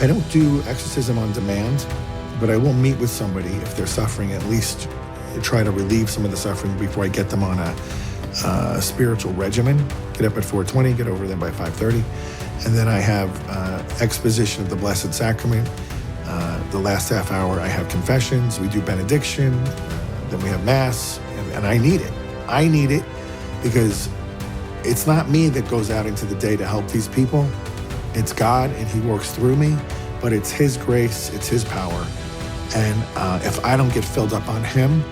I don't do exorcism on demand, but I will meet with somebody if they're suffering, at least try to relieve some of the suffering before I get them on a spiritual regimen. Get up at 4:20, get over there by 5:30. And then I have exposition of the Blessed Sacrament. The last half hour I have confessions, we do benediction, then we have Mass, and I need it. I need it because it's not me that goes out into the day to help these people. It's God, and He works through me, but it's His grace, it's His power. And if I don't get filled up on Him,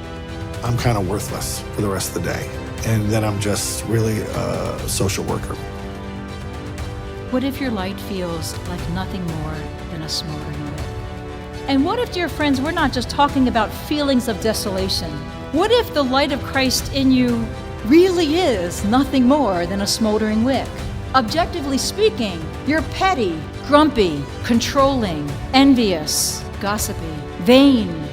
I'm kind of worthless for the rest of the day. And then I'm just really a social worker. What if your light feels like nothing more than a smoldering wick? And what if, dear friends, we're not just talking about feelings of desolation? What if the light of Christ in you really is nothing more than a smoldering wick? Objectively speaking, you're petty, grumpy, controlling, envious, gossipy, vain,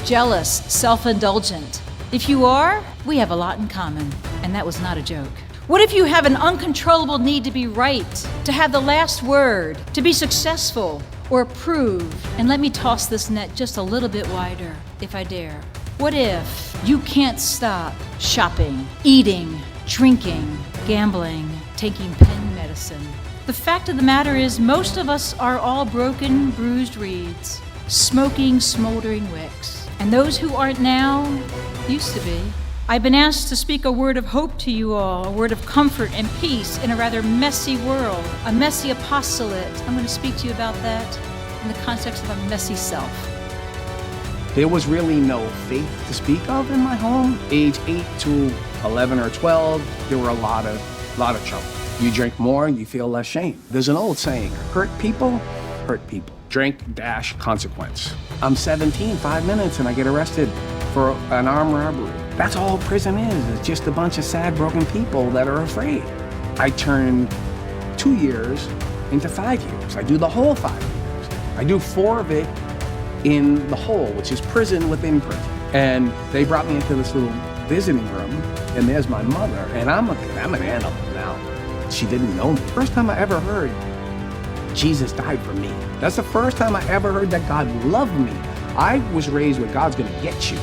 jealous, self-indulgent. If you are, we have a lot in common, and that was not a joke. What if you have an uncontrollable need to be right, to have the last word, to be successful or approve? And let me toss this net just a little bit wider, if I dare. What if you can't stop shopping, eating, drinking, gambling, taking pain medicine? The fact of the matter is, most of us are all broken, bruised reeds, smoking, smoldering wicks. And those who aren't now used to be. I've been asked to speak a word of hope to you all, a word of comfort and peace in a rather messy world, a messy apostolate. I'm going to speak to you about that in the context of a messy self. There was really no faith to speak of in my home. Age 8 to 11 or 12, there were a lot of trouble. You drink more, you feel less shame. There's an old saying, hurt people. Drink dash consequence. I'm 17, 5 minutes, and I get arrested for an armed robbery. That's all prison is. It's just a bunch of sad, broken people that are afraid. I turned 2 years into 5 years. I do the whole 5 years. I do 4 of it in the whole, which is prison within prison. And they brought me into this little visiting room, and there's my mother, and I'm an animal now. She didn't know me. First time I ever heard Jesus died for me. That's the first time I ever heard that God loved me. I was raised with God's gonna get you.